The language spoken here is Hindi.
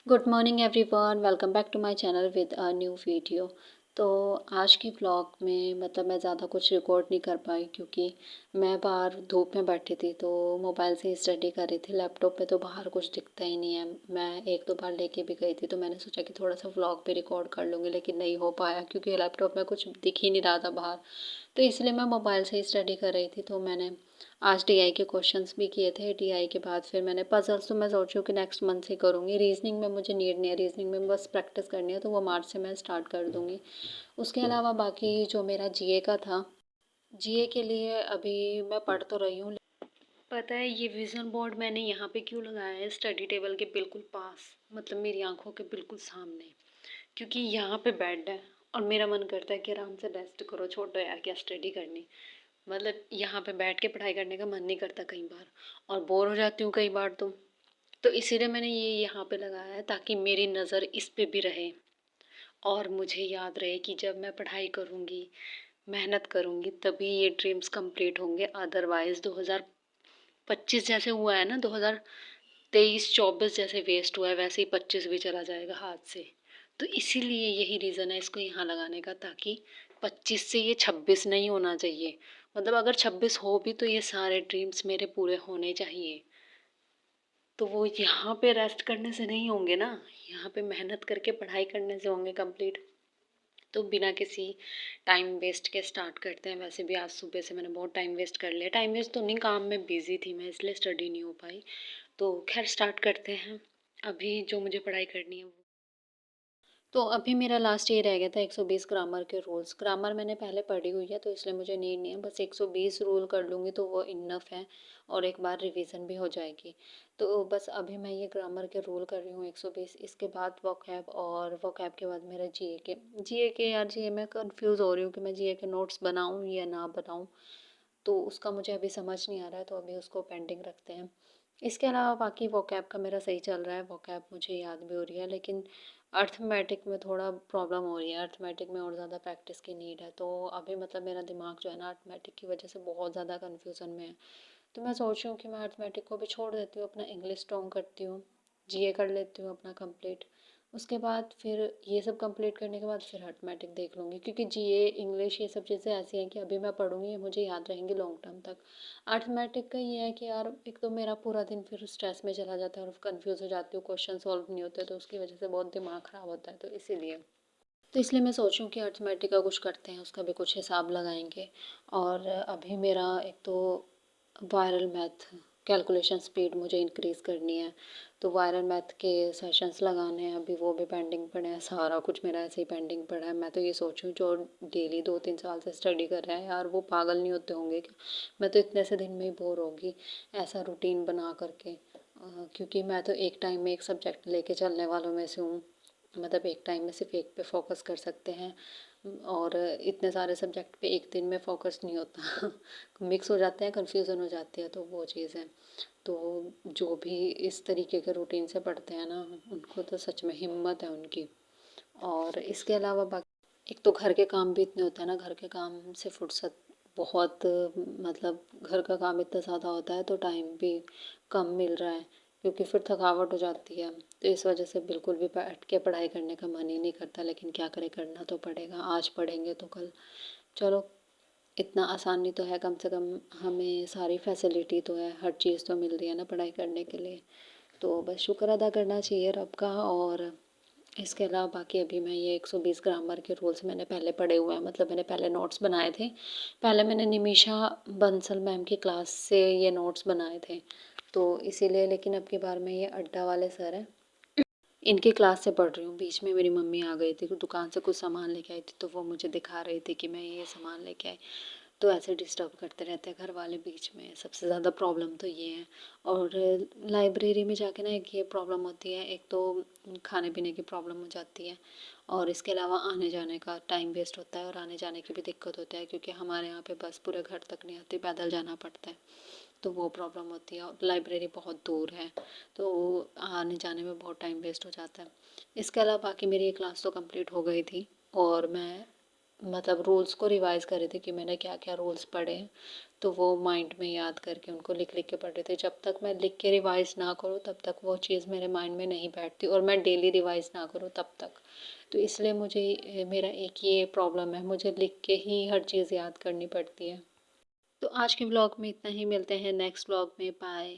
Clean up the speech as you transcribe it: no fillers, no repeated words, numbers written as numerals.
Good morning everyone, welcome back to my channel with a new video. तो आज के व्लॉग में मैं ज़्यादा कुछ रिकॉर्ड नहीं कर पाई क्योंकि मैं बाहर धूप में बैठी थी, तो मोबाइल से ही स्टडी कर रही थी। लैपटॉप पे तो बाहर कुछ दिखता ही नहीं है। मैं एक दो बार लेके भी गई थी, तो मैंने सोचा कि थोड़ा सा व्लॉग भी रिकॉर्ड कर लूँगी, लेकिन नहीं हो पाया क्योंकि लैपटॉप में कुछ दिख ही नहीं रहा था बाहर। तो इसलिए मैं मोबाइल से ही स्टडी कर रही थी। तो मैंने आज टीआई के क्वेश्चंस भी किए थे। टीआई के बाद फिर मैंने पजल्स, तो मैं सोच रही हूँ कि नेक्स्ट मंथ से करूँगी। रीजनिंग में मुझे नीड नहीं है, रीजनिंग में बस प्रैक्टिस करनी है, तो वो मार्च से मैं स्टार्ट कर दूँगी। उसके अलावा बाकी जो मेरा जीए का था, जीए के लिए अभी मैं पढ़ तो रही हूँ। पता है ये विज़न बोर्ड मैंने यहाँ पे क्यों लगाया है, स्टडी टेबल के बिल्कुल पास, मतलब मेरी आंखों के बिल्कुल सामने, क्योंकि यहाँ पे बेड है और मेरा मन करता है कि आराम से रेस्ट करो, छोड़ो यार क्या स्टडी करनी। मतलब यहाँ पे बैठ के पढ़ाई करने का मन नहीं करता कई बार, और बोर हो जाती हूँ कई बार। तो इसीलिए मैंने ये यहाँ पे लगाया है ताकि मेरी नज़र इस पे भी रहे और मुझे याद रहे कि जब मैं पढ़ाई करूँगी, मेहनत करूँगी, तभी ये ड्रीम्स कंप्लीट होंगे। अदरवाइज़ 2025 जैसे हुआ है ना, 2023-24 जैसे वेस्ट हुआ है, वैसे ही 25 भी चला जाएगा हाथ से। तो इसीलिए यही रीज़न है इसको यहाँ लगाने का, ताकि 25 से ये 26 नहीं होना चाहिए। मतलब अगर 26 हो भी तो ये सारे ड्रीम्स मेरे पूरे होने चाहिए। तो वो यहाँ पे रेस्ट करने से नहीं होंगे ना, यहाँ पे मेहनत करके पढ़ाई करने से होंगे कंप्लीट। तो बिना किसी टाइम वेस्ट के स्टार्ट करते हैं। वैसे भी आज सुबह से मैंने बहुत टाइम वेस्ट कर लिया। टाइम वेस्ट तो नहीं, काम में बिजी थी मैं, इसलिए स्टडी नहीं हो पाई। तो खैर स्टार्ट करते हैं। अभी जो मुझे पढ़ाई करनी है, तो अभी मेरा लास्ट ये रह गया था 120 ग्रामर के रूल्स। ग्रामर मैंने पहले पढ़ी हुई है, तो इसलिए मुझे नीड नहीं है। बस 120 रूल कर लूँगी तो वो इनफ है, और एक बार रिवीजन भी हो जाएगी। तो बस अभी मैं ये ग्रामर के रूल कर रही हूँ 120। इसके बाद वोकैब, और वोकैब के बाद मेरा जीए के यार, जीए में कंफ्यूज हो रही हूँ कि मैं जीए के नोट्स बनाऊँ या ना बनाऊँ। तो उसका मुझे अभी समझ नहीं आ रहा है, तो अभी उसको पेंडिंग रखते हैं। इसके अलावा बाकी वोकैब का मेरा सही चल रहा है, वोकैब मुझे याद भी हो रही है, लेकिन अर्थमेटिक में थोड़ा प्रॉब्लम हो रही है। अर्थमेटिक में और ज़्यादा प्रैक्टिस की नीड है। तो अभी मतलब मेरा दिमाग जो है ना, अर्थमेटिक की वजह से बहुत ज़्यादा कन्फ्यूज़न में है। तो मैं सोच रही हूँ कि मैं अर्थमेटिक को भी छोड़ देती हूँ, अपना इंग्लिश स्ट्रॉन्ग करती हूँ, जीए कर लेती हूँ अपना कंप्लीट। उसके बाद फिर ये सब कंप्लीट करने के बाद फिर अर्थमेटिक देख लूँगी, क्योंकि जीए, इंग्लिश, ये सब चीज़ें ऐसी हैं कि अभी मैं पढ़ूँगी, ये मुझे याद रहेंगी लॉन्ग टर्म तक। अर्थमेटिक का ये है कि यार, एक तो मेरा पूरा दिन फिर स्ट्रेस में चला जाता है और कन्फ्यूज़ हो जाती हूँ, क्वेश्चन सॉल्व नहीं होते, तो उसकी वजह से बहुत दिमाग ख़राब होता है। तो इसलिए मैं सोचूं कि अर्थमेटिक का कुछ करते हैं, उसका भी कुछ हिसाब लगाएंगे। और अभी मेरा एक तो वायरल मैथ, कैलकुलेशन स्पीड मुझे इंक्रीज़ करनी है, तो वायरल मैथ के सेशंस लगाने हैं, अभी वो भी पेंडिंग पड़े हैं। सारा कुछ मेरा ऐसे ही पेंडिंग पड़ा है। मैं तो ये सोचूं, जो डेली 2-3 साल से स्टडी कर रहे हैं यार, वो पागल नहीं होते होंगे क्या? मैं तो इतने से दिन में ही बोर होगी ऐसा रूटीन बना करके। क्योंकि मैं तो एक टाइम में एक सब्जेक्ट लेके चलने वालों में से हूँ। मतलब एक टाइम में सिर्फ एक पे फोकस कर सकते हैं, और इतने सारे सब्जेक्ट पे एक दिन में फोकस नहीं होता। मिक्स हो जाते हैं, कन्फ्यूज़न हो जाती है, तो वो चीज़ है। तो जो भी इस तरीके के रूटीन से पढ़ते हैं ना, उनको तो सच में हिम्मत है उनकी। और इसके अलावा बाकी एक तो घर के काम भी इतने होते हैं ना, घर के काम से फुर्सत बहुत, मतलब घर का काम इतना ज़्यादा होता है तो टाइम भी कम मिल रहा है, क्योंकि फिर थकावट हो जाती है। तो इस वजह से बिल्कुल भी बैठ के पढ़ाई करने का मन ही नहीं करता, लेकिन क्या करें, करना तो पड़ेगा। आज पढ़ेंगे तो कल, चलो, इतना आसानी तो है, कम से कम हमें सारी फैसिलिटी तो है, हर चीज़ तो मिल रही है ना पढ़ाई करने के लिए। तो बस शुक्र अदा करना चाहिए रब का। और इसके अलावा बाकी अभी मैं ये 120 ग्रामर के रूल्स मैंने पहले पढ़े हुए हैं, मतलब मैंने पहले नोट्स बनाए थे। पहले मैंने निमिषा बंसल मैम की क्लास से ये नोट्स बनाए थे, तो इसीलिए। लेकिन अब की बार मैं ये अड्डा वाले सर हैं, इनकी क्लास से पढ़ रही हूँ। बीच में मेरी मम्मी आ गई थी, दुकान से कुछ सामान लेके आई थी, तो वो मुझे दिखा रही थी कि मैं ये सामान लेके आई। तो ऐसे डिस्टर्ब करते रहते हैं घर वाले बीच में, सबसे ज़्यादा प्रॉब्लम तो ये है। और लाइब्रेरी में जाके ना एक ये प्रॉब्लम होती है, एक तो खाने पीने की प्रॉब्लम हो जाती है, और इसके अलावा आने जाने का टाइम वेस्ट होता है, और आने जाने की भी दिक्कत होता है, क्योंकि हमारे यहाँ पे बस पूरे घर तक नहीं आती, पैदल जाना पड़ता है। तो वो प्रॉब्लम होती है, और लाइब्रेरी बहुत दूर है, तो आने जाने में बहुत टाइम वेस्ट हो जाता है। इसके अलावा बाकी मेरी ये क्लास तो कंप्लीट हो गई थी, और मैं मतलब रूल्स को रिवाइज़ कर रही थी कि मैंने क्या-क्या रूल्स पढ़े हैं, तो वो माइंड में याद करके उनको लिख-लिख के पढ़ रही थी। जब तक मैं लिख के रिवाइज़ ना करूँ तब तक वो चीज़ मेरे माइंड में नहीं बैठती, और मैं डेली रिवाइज़ ना करूँ तब तक। तो इसलिए मुझे मेरा एक ये प्रॉब्लम है, मुझे लिख के ही हर चीज़ याद करनी पड़ती है। तो आज के व्लॉग में इतना ही, मिलते हैं नेक्स्ट व्लॉग में, बाय।